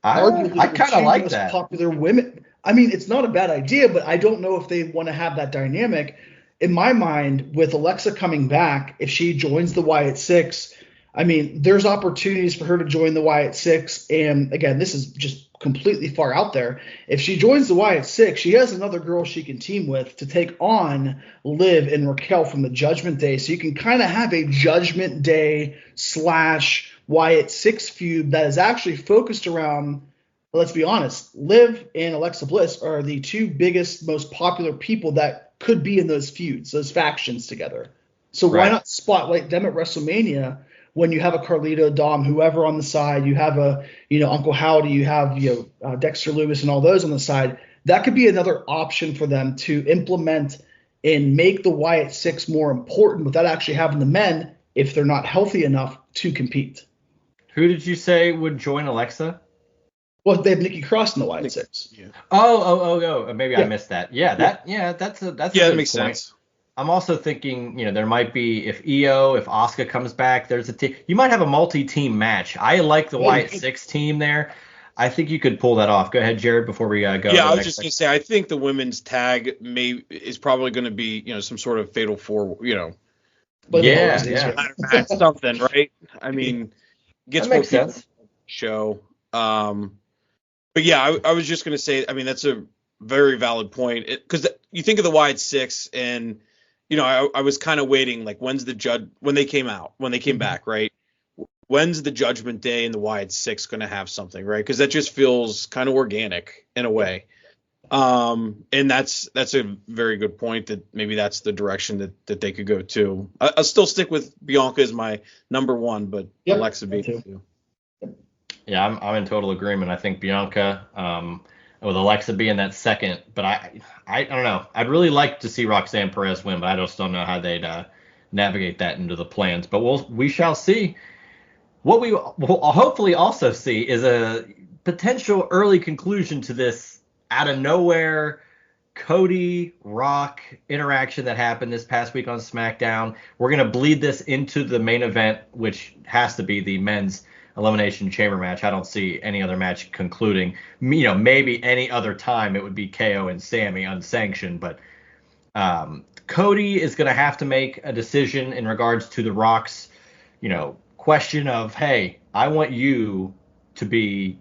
arguably I kind of like that. Popular women. I mean, it's not a bad idea, but I don't know if they want to have that dynamic. In my mind, with Alexa coming back, if she joins the Wyatt Six, I mean, there's opportunities for her to join the Wyatt Six. And again, this is just completely far out there. If she joins the Wyatt Six, she has another girl she can team with to take on Liv and Raquel from the Judgment Day. So you can kind of have a Judgment Day / Wyatt Six feud that is actually focused around, let's be honest, Liv and Alexa Bliss are the two biggest, most popular people that could be in those feuds, those factions together. So why not spotlight them at WrestleMania when you have a Carlito, Dom, whoever on the side, you have a, Uncle Howdy, you have, Dexter Lewis and all those on the side. That could be another option for them to implement and make the Wyatt Six more important without actually having the men, if they're not healthy enough, to compete. Who did you say would join Alexa? Well, they have Nikki Cross in the Wyatt Six. Yeah. Oh. Maybe I missed that. Yeah, that's a that makes point. Sense. I'm also thinking, there might be, if Asuka comes back, there's a team. You might have a multi-team match. I like the Wyatt Six team there. I think you could pull that off. Go ahead, Jared, before we go. Yeah, I was just going to say, I think the women's tag is probably going to be, some sort of fatal four, something, right? I mean, gets more people to the show. But yeah, I was just going to say, I mean, that's a very valid point, because you think of the Wyatt Six, and I was kind of waiting, like, when they came back, right? When's the Judgment Day and the Wyatt Six going to have something, right? Because that just feels kind of organic in a way. And that's a very good point, that maybe that's the direction that they could go to. I'll still stick with Bianca as my number one, but Alexa beat too. Yeah, I'm in total agreement. I think Bianca, with Alexa being that second, but I don't know. I'd really like to see Roxanne Perez win, but I just don't know how they'd navigate that into the plans. But we shall see. What we will hopefully also see is a potential early conclusion to this out of nowhere Cody Rock interaction that happened this past week on SmackDown. We're going to bleed this into the main event, which has to be the men's Elimination Chamber match. I don't see any other match concluding. Maybe any other time it would be KO and Sammy unsanctioned, but Cody is going to have to make a decision in regards to The Rock's, question of, hey, I want you to be,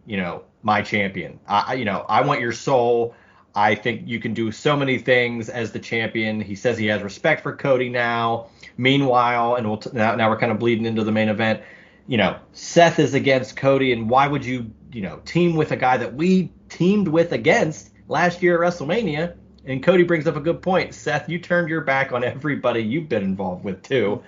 my champion. I want your soul. I think you can do so many things as the champion. He says he has respect for Cody now. Meanwhile, and now we're kind of bleeding into the main event. Seth is against Cody, and why would you, team with a guy that we teamed with against last year at WrestleMania? And Cody brings up a good point. Seth, you turned your back on everybody you've been involved with too.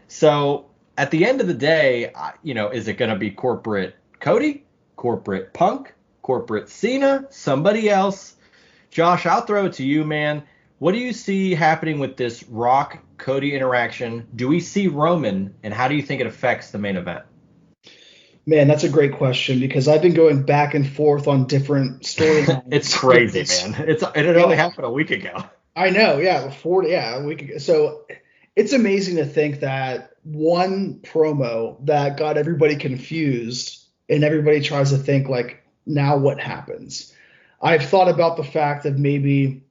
So at the end of the day, is it going to be corporate Cody, corporate Punk, corporate Cena, somebody else? Josh, I'll throw it to you, man. What do you see happening with this Rock-Cody interaction? Do we see Roman, and how do you think it affects the main event? Man, that's a greek question because I've been going back and forth on different storylines. It's crazy, man. It only happened a week ago. I know, yeah, a week ago. So it's amazing to think that one promo that got everybody confused and everybody tries to think like, now what happens? I've thought about the fact that maybe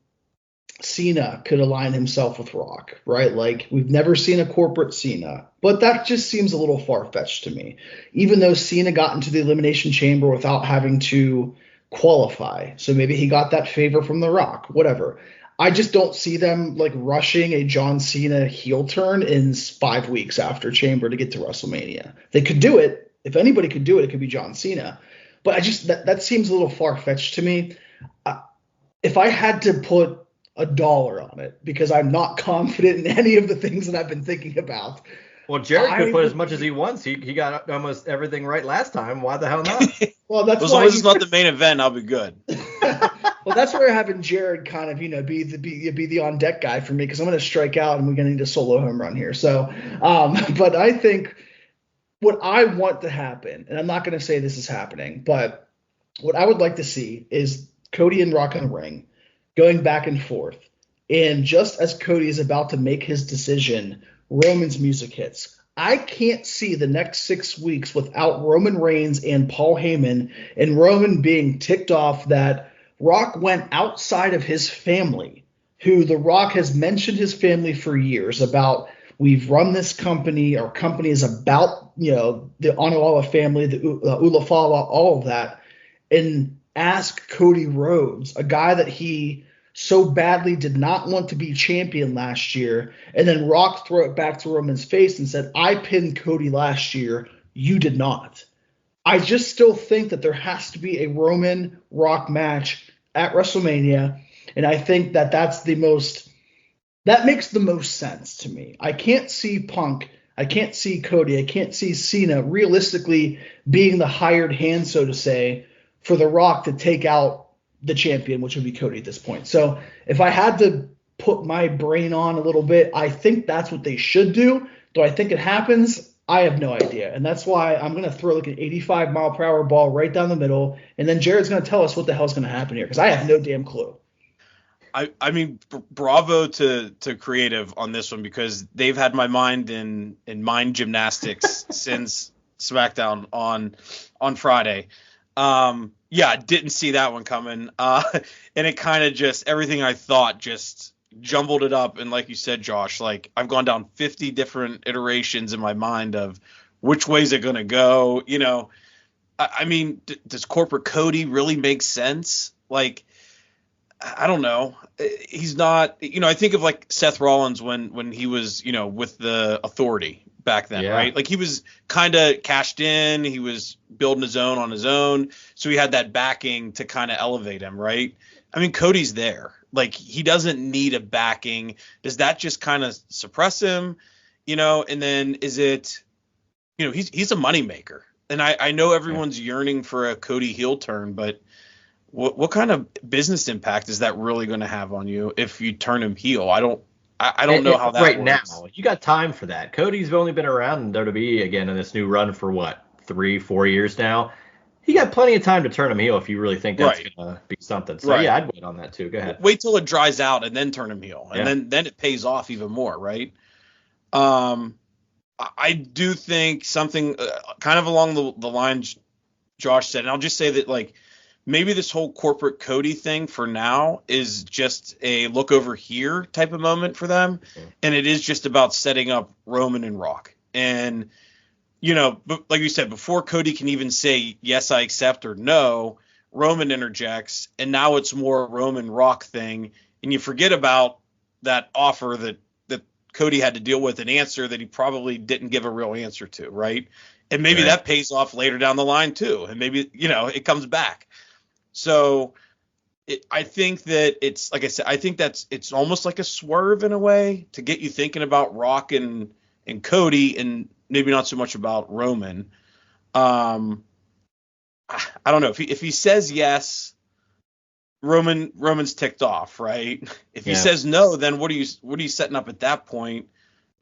Cena could align himself with Rock, right? Like we've never seen a corporate Cena, but that just seems a little far-fetched to me. Even though Cena got into the Elimination Chamber without having to qualify, so maybe he got that favor from The Rock, whatever. I just don't see them like rushing a John Cena heel turn in 5 weeks after Chamber to get to WrestleMania. They could do it. If anybody could do it, it could be John Cena. But I just that seems a little far-fetched to me. If I had to put $1 on it, because I'm not confident in any of the things that I've been thinking about. Well, Jared could put as much as he wants. He got almost everything right last time. Why the hell not? Well, that's as long as it's not the main event, I'll be good. Well, that's where having Jared kind of, be the on deck guy for me, because I'm going to strike out and we're going to need a solo home run here. So, but I think what I want to happen, and I'm not going to say this is happening, but what I would like to see is Cody and Rock in the ring, going back and forth. And just as Cody is about to make his decision, Roman's music hits. I can't see the next 6 weeks without Roman Reigns and Paul Heyman, and Roman being ticked off that Rock went outside of his family, who The Rock has mentioned his family for years about, we've run this company, our company is about, the Onawala family, the Ulafala, all of that, and ask Cody Rhodes, a guy that he so badly did not want to be champion last year, and then Rock throw it back to Roman's face and said, I pinned Cody last year, you did not. I just still think that there has to be a Roman Rock match at WrestleMania, and I think that that makes the most sense to me. I can't see Punk, I can't see Cody, I can't see Cena realistically being the hired hand, so to say, for The Rock to take out the champion, which would be Cody at this point. So if I had to put my brain on a little bit, I think that's what they should do. Do I think it happens? I have no idea. And that's why I'm going to throw like an 85-mile-per-hour ball right down the middle, and then Jared's going to tell us what the hell's going to happen here, because I have no damn clue. I mean, bravo to creative on this one, because they've had my mind in mind gymnastics since SmackDown on Friday. Yeah, didn't see that one coming. And it kind of just, everything I thought just jumbled it up. And like you said, Josh, like I've gone down 50 different iterations in my mind of which way's it going to go. I mean, does corporate Cody really make sense? Like, I don't know. He's not, I think of like Seth Rollins when he was, with the Authority back then, right? Like he was kind of cashed in. He was building his own on his own. So he had that backing to kind of elevate him, right? I mean, Cody's there. Like he doesn't need a backing. Does that just kind of suppress him? And then is it, he's a moneymaker. And I know everyone's yearning for a Cody heel turn, but what kind of business impact is that really going to have on you if you turn him heel? I don't know how that right works. Now. You got time for that. Cody's only been around in WWE again in this new run for 3-4 years now. You got plenty of time to turn him heel if you really think that's going to be something. So yeah, I'd wait on that too. Go ahead. Wait till it dries out and then turn him heel, and then it pays off even more, right? I do think something kind of along the lines Josh said, and I'll just say that like maybe this whole corporate Cody thing for now is just a look over here type of moment for them. And it is just about setting up Roman and Rock. And, like you said, before Cody can even say, yes, I accept, or no, Roman interjects. And now it's more a Roman Rock thing. And you forget about that offer that Cody had to deal with, an answer that he probably didn't give a real answer to, right? And maybe that pays off later down the line too. And maybe, it comes back. So I think that it's, like I said, I think it's almost like a swerve in a way to get you thinking about Rock and Cody, and maybe not so much about Roman. I don't know if he says yes, Roman's ticked off, right? If he says no, then what are you setting up at that point?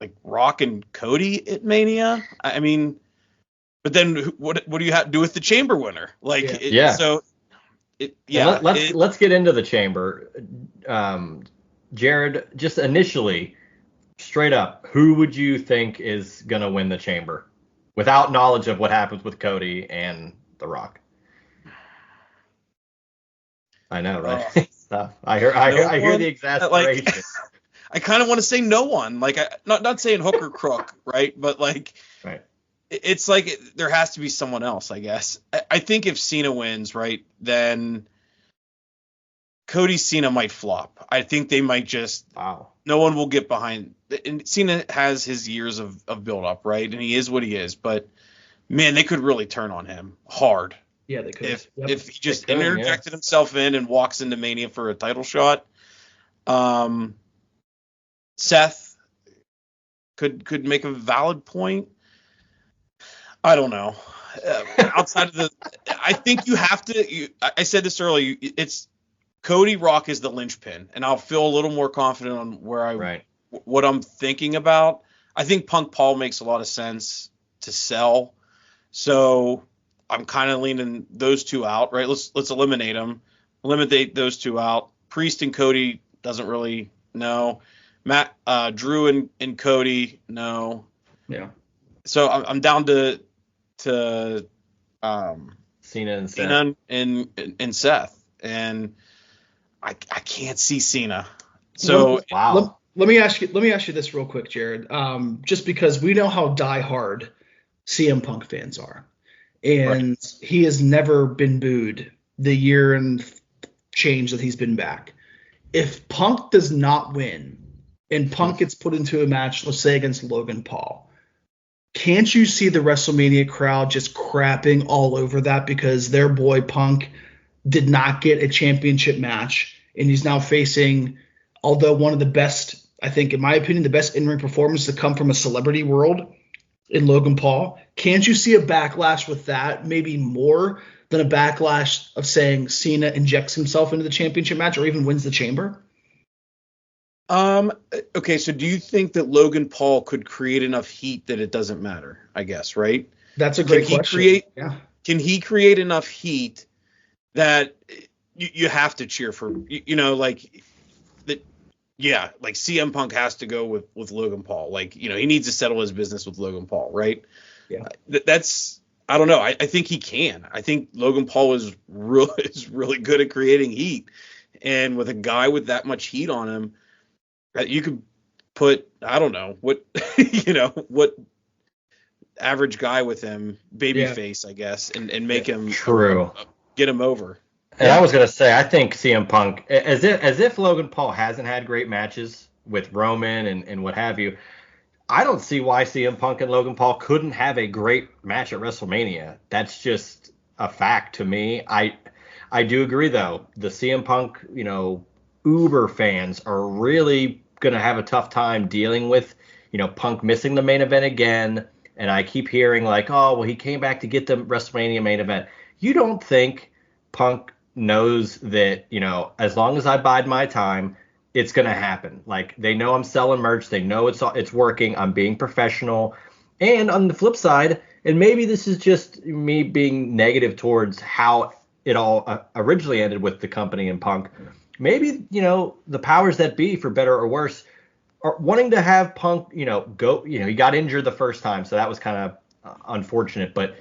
Like Rock and Cody at Mania? I mean, but then what do you have to do with the Chamber winner? Like, let's get into the Chamber. Jared, just initially, straight up, who would you think is gonna win the Chamber, without knowledge of what happens with Cody and The Rock? I know, right? I hear the exasperation. Like, I kind of want to say no one. Like, not saying hook or crook, right? But like, right. It's like there has to be someone else, I guess. I think if Cena wins, right, then Cody Cena might flop. I think they might just no one will get behind. And Cena has his years of build up, right? And he is what he is. But man, they could really turn on him hard. Yeah, they could. If he just interjected himself in and walks into Mania for a title shot, Seth could make a valid point. I don't know. Outside of I think you have to. I said this earlier. It's Cody Rock is the linchpin, and I'll feel a little more confident on where what I'm thinking about. I think Punk Paul makes a lot of sense to sell, so I'm kind of leaning those two out, right? Let's eliminate them. Eliminate those two out. Priest and Cody doesn't really know. Drew and Cody, no. Yeah. So I'm down to Cena and Seth. Cena and Seth, and I can't see Cena. So wow. Let me ask you this real quick, Jared. Just because we know how diehard CM Punk fans are. And he has never been booed the year and change that he's been back. If Punk does not win and Punk gets put into a match, let's say against Logan Paul, can't you see the WrestleMania crowd just crapping all over that because their boy Punk did not get a championship match and he's now facing, although one of the best, I think in my opinion, the best in-ring performance to come from a celebrity world in Logan Paul? Can't you see a backlash with that, maybe more than a backlash of saying Cena injects himself into the championship match or even wins the Chamber? Okay, so do you think that Logan Paul could create enough heat that it doesn't matter, I guess, right? That's a great question. Can he create enough heat that you have to cheer for, like that? Yeah, like CM Punk has to go with Logan Paul. Like, he needs to settle his business with Logan Paul, right? Yeah. That's, I don't know. I think he can. I think Logan Paul is really good at creating heat. And with a guy with that much heat on him, you could put, I don't know, what average guy with him, babyface, I guess, and make him get him over. And I was gonna say, I think CM Punk, as if Logan Paul hasn't had great matches with Roman and what have you, I don't see why CM Punk and Logan Paul couldn't have a great match at WrestleMania. That's just a fact to me. I do agree though. The CM Punk, Uber fans are really gonna have a tough time dealing with, Punk missing the main event again. And I keep hearing like, oh, well, he came back to get the WrestleMania main event. You don't think Punk knows that, as long as I bide my time, it's going to happen. Like, they know I'm selling merch. They know it's working. I'm being professional. And on the flip side, and maybe this is just me being negative towards how it all originally ended with the company and Punk, maybe, the powers that be, for better or worse, are wanting to have Punk, go, he got injured the first time. So that was kind of unfortunate. But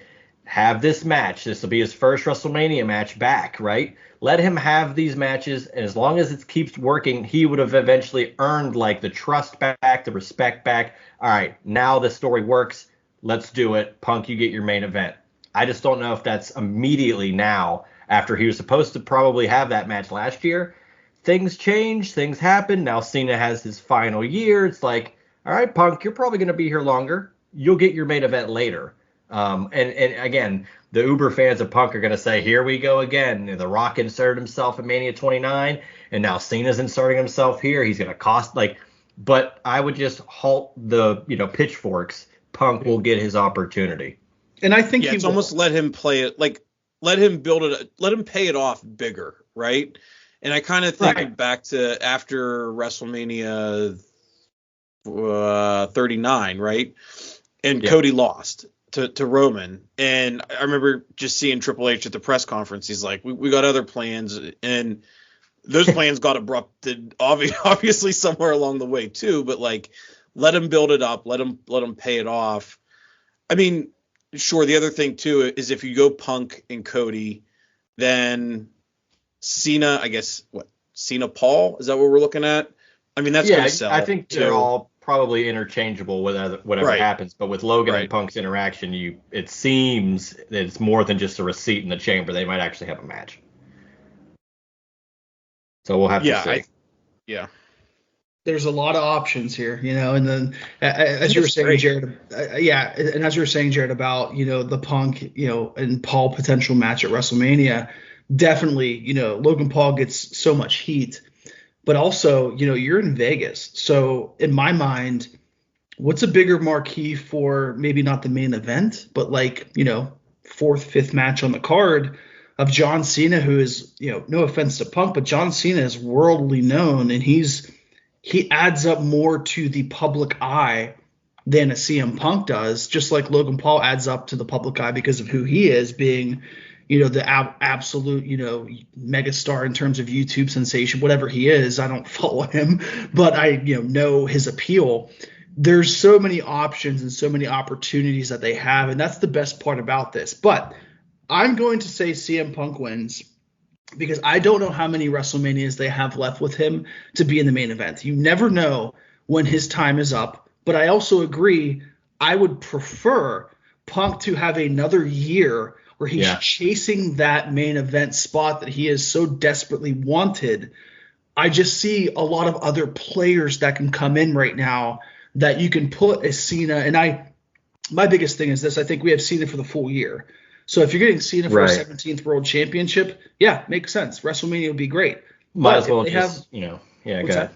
have this match. This will be his first WrestleMania match back, right? Let him have these matches, and as long as it keeps working, he would have eventually earned like the trust back, the respect back. All right, now the story works. Let's do it. Punk, you get your main event. I just don't know if that's immediately now after he was supposed to probably have that match last year. Things change, things happen. Now Cena has his final year. It's like, all right, Punk, you're probably going to be here longer. You'll get your main event later. And again, the Uber fans of Punk are going to say, here we go again. The Rock inserted himself in Mania 29, and now Cena's inserting himself here. He's going to cost but I would just halt the pitchforks. Punk will get his opportunity. And I think it's almost let him play it, like let him build it, let him pay it off bigger, right? And I kind of think back to after WrestleMania 39, right? And Cody lost to Roman. And I remember just seeing Triple H at the press conference. He's like, we got other plans. And those plans got abrupted, obviously somewhere along the way too. But like, let him build it up. Let him pay it off. I mean, sure. The other thing too is if you go Punk and Cody, then Cena, I guess, Cena Paul? Is that what we're looking at? I mean, that's going to sell. I think they're all probably interchangeable with whatever happens. But with Logan and Punk's interaction, it seems that it's more than just a receipt in the chamber. They might actually have a match. So we'll have to see. There's a lot of options here, and then as you were saying, Jared, and as you were saying, Jared, about, the Punk, and Paul potential match at WrestleMania, definitely, Logan Paul gets so much heat, but also, you're in Vegas. So in my mind, what's a bigger marquee for maybe not the main event, but fourth, fifth match on the card of John Cena, who is, no offense to Punk, but John Cena is worldly known, and he adds up more to the public eye than a CM Punk does, just like Logan Paul adds up to the public eye because of who he is, being, the absolute, megastar in terms of YouTube sensation, whatever he is. I don't follow him, but I, know his appeal. There's so many options and so many opportunities that they have, and that's the best part about this. But I'm going to say CM Punk wins because I don't know how many WrestleManias they have left with him to be in the main event. You never know when his time is up, but I also agree I would prefer Punk to have another year where he's chasing that main event spot that he is so desperately wanted. I just see a lot of other players that can come in right now that you can put as Cena. And my biggest thing is this. I think we have Cena for the full year. So if you're getting Cena for a 17th World Championship, makes sense. WrestleMania would be great. Might as well just, go ahead.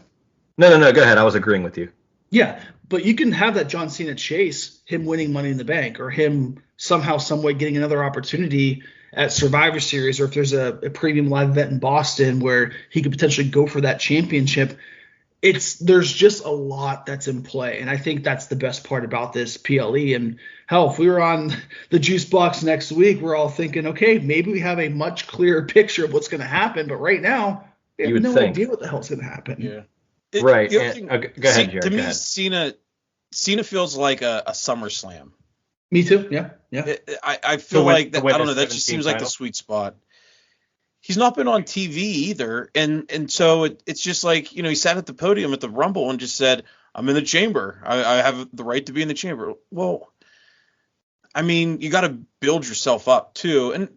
No, go ahead. I was agreeing with you. Yeah, but you can have that John Cena chase, him winning Money in the Bank, or him somehow, some way getting another opportunity at Survivor Series, or if there's a premium live event in Boston where he could potentially go for that championship. There's just a lot that's in play, and I think that's the best part about this PLE. And hell, if we were on the Juice Box next week, we're all thinking, okay, maybe we have a much clearer picture of what's going to happen. But right now, we have no idea what the hell's going to happen. Yeah. Go ahead, Jared. To me, Cena feels like a SummerSlam. Me too. Yeah. I feel like that. I don't know. That just seems like the sweet spot. He's not been on TV either, and so it's just like, he sat at the podium at the Rumble and just said, "I'm in the chamber. I have the right to be in the chamber." Well, I mean, you got to build yourself up too, and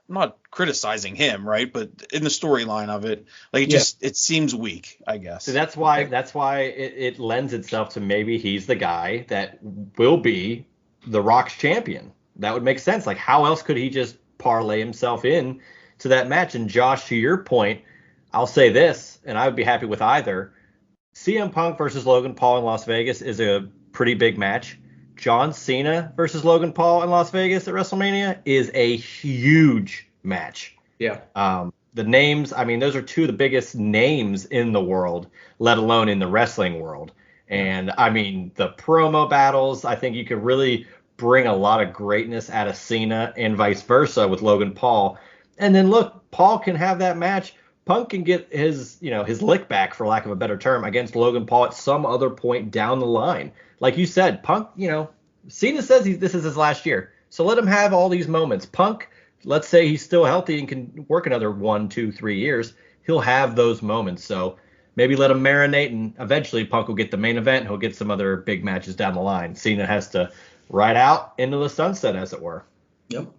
I'm not criticizing him, right? But in the storyline of it, like it seems weak, I guess. So that's why it lends itself to maybe he's the guy that will be the Rock's champion. That would make sense. Like, how else could he just parlay himself in to that match? And Josh, to your point, I'll say this, and I would be happy with either. CM Punk versus Logan Paul in Las Vegas is a pretty big match. John Cena versus Logan Paul in Las Vegas at WrestleMania is a huge match. Yeah. The names, I mean, those are two of the biggest names in the world, let alone in the wrestling world. And I mean, the promo battles, I think you could really bring a lot of greatness out of Cena and vice versa with Logan Paul. And then look, Paul can have that match. Punk can get his lick back, for lack of a better term, against Logan Paul at some other point down the line. Like you said, Punk, Cena says this is his last year. So let him have all these moments. Punk, let's say he's still healthy and can work another 1, 2, 3 years. He'll have those moments. So maybe let him marinate, and eventually Punk will get the main event. He'll get some other big matches down the line. Cena has to ride out into the sunset, as it were. Yep.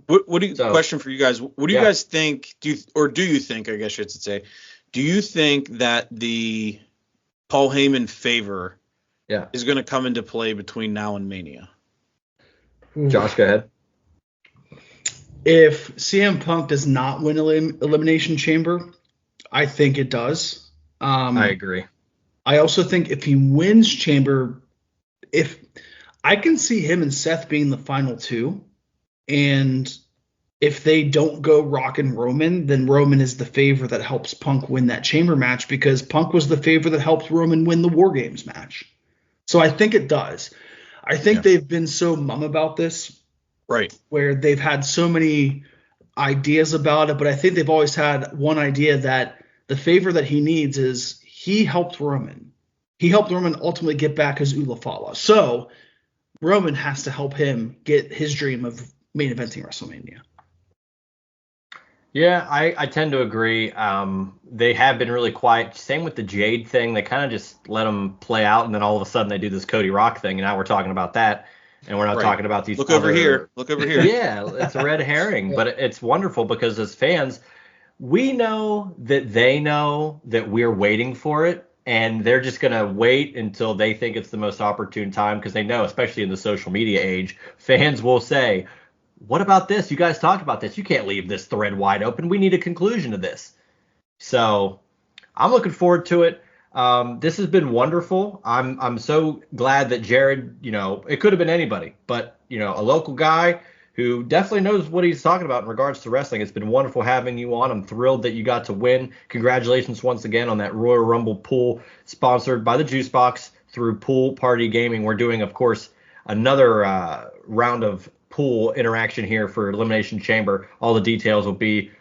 Question for you guys. What do you guys think? Do you think, I guess I should say, do you think that the Paul Heyman favor is going to come into play between now and Mania? Josh, go ahead. If CM Punk does not win Elimination Chamber, I think it does. I agree. I also think if he wins Chamber, if I can see him and Seth being the final two, and if they don't go Rock and Roman, then Roman is the favor that helps Punk win that Chamber match, because Punk was the favor that helped Roman win the War Games match. So I think it does. I think they've been so mum about this, right? Where they've had so many ideas about it, but I think they've always had one idea, that the favor that he needs is he helped Roman. He helped Roman ultimately get back his Ula Fala. So Roman has to help him get his dream of main eventing WrestleMania. Yeah, I tend to agree. They have been really quiet. Same with the Jade thing. They kind of just let them play out, and then all of a sudden they do this Cody Rock thing, and now we're talking about that, and we're not talking about these. Look over here. Yeah, it's a red herring, but it's wonderful because as fans, we know that they know that we're waiting for it, and they're just going to wait until they think it's the most opportune time, because they know, especially in the social media age, fans will say, what about this? You guys talked about this. You can't leave this thread wide open. We need a conclusion to this. So I'm looking forward to it. This has been wonderful. I'm so glad that Jared, it could have been anybody, but, a local guy who definitely knows what he's talking about in regards to wrestling. It's been wonderful having you on. I'm thrilled that you got to win. Congratulations once again on that Royal Rumble pool sponsored by the Juice Box through Pool Party Gaming. We're doing, of course, another round of pool interaction here for Elimination Chamber. All the details will be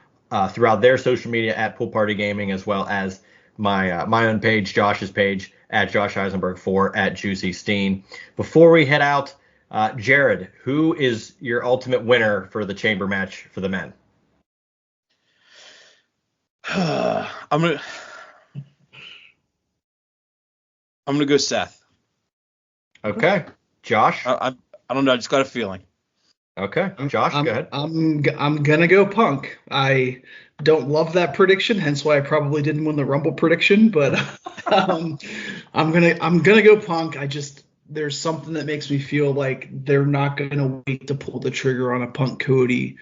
throughout their social media at Pool Party Gaming, as well as my own page, Josh's page, at Josh Isenberg 4, at Juicy Steen. Before we head out, Jared, who is your ultimate winner for the Chamber match for the men? I'm gonna go Seth. Okay, Josh. I don't know. I just got a feeling. Okay, Josh, go ahead. I'm gonna go Punk. I don't love that prediction, hence why I probably didn't win the Rumble prediction. But I'm gonna go Punk. There's something that makes me feel like they're not gonna wait to pull the trigger on a Punk Cody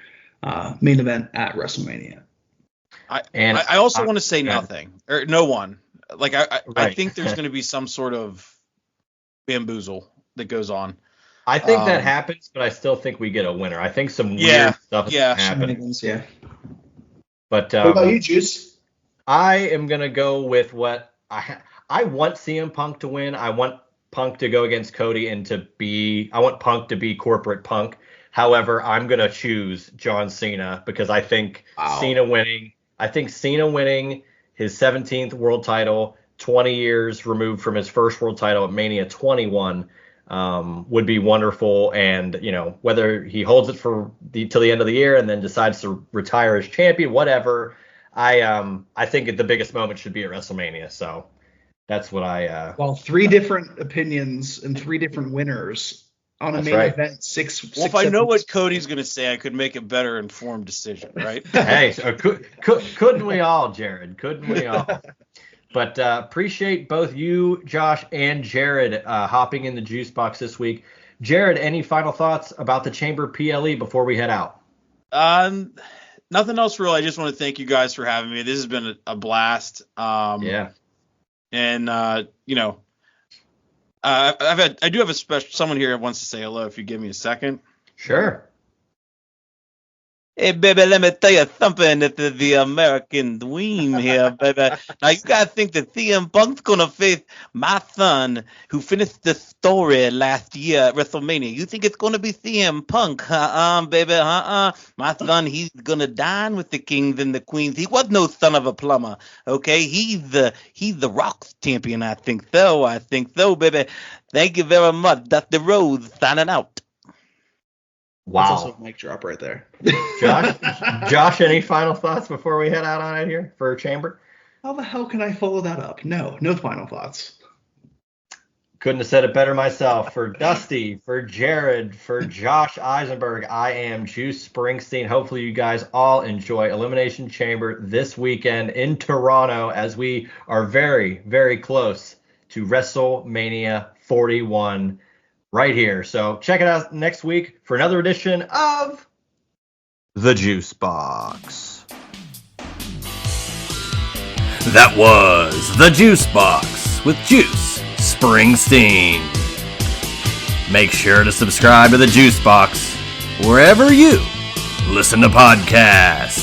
main event at WrestleMania. I also want to say nothing or no one. Like I think there's gonna be some sort of bamboozle that goes on. I think that happens, but I still think we get a winner. I think some weird stuff is happening. Yeah. But what about you, Juice? I am gonna go with what I want CM Punk to win. I want Punk to go against Cody and I want Punk to be corporate Punk. However, I'm gonna choose John Cena because I think Cena winning his 17th world title, 20 years removed from his first world title at Mania 21. Would be wonderful, and whether he holds it till the end of the year and then decides to retire as champion, whatever. I think the biggest moment should be at WrestleMania. So that's what I. Well, 3 different opinions and 3 different winners on a main event. Well, if I know what Cody's gonna say, I could make a better informed decision, right? Hey, couldn't we all, Jared? Couldn't we all? But appreciate both you, Josh, and Jared hopping in the Juice Box this week. Jared, any final thoughts about the Chamber PLE before we head out? Nothing else really. I just want to thank you guys for having me. This has been a blast. Yeah. And I do have a special someone here who wants to say hello. If you give me a second. Sure. Hey, baby, let me tell you something. This is the American dream here, baby. Now, you got to think that CM Punk's going to face my son who finished the story last year at WrestleMania. You think it's going to be CM Punk? Baby, My son, he's going to dine with the kings and the queens. He was no son of a plumber, okay? He's the Rocks champion, I think so, baby. Thank you very much. Dusty Rose signing out. That's also a mic drop right there. Josh, any final thoughts before we head out on it here for Chamber? How the hell can I follow that up? No final thoughts. Couldn't have said it better myself. For Dusty, for Jared, for Josh Isenberg, I am Juice Springsteen. Hopefully you guys all enjoy Elimination Chamber this weekend in Toronto as we are very, very close to WrestleMania 41 right here. So check it out next week for another edition of The Juice Box. That was The Juice Box with Juice Springsteen. Make sure to subscribe to The Juice Box wherever you listen to podcasts.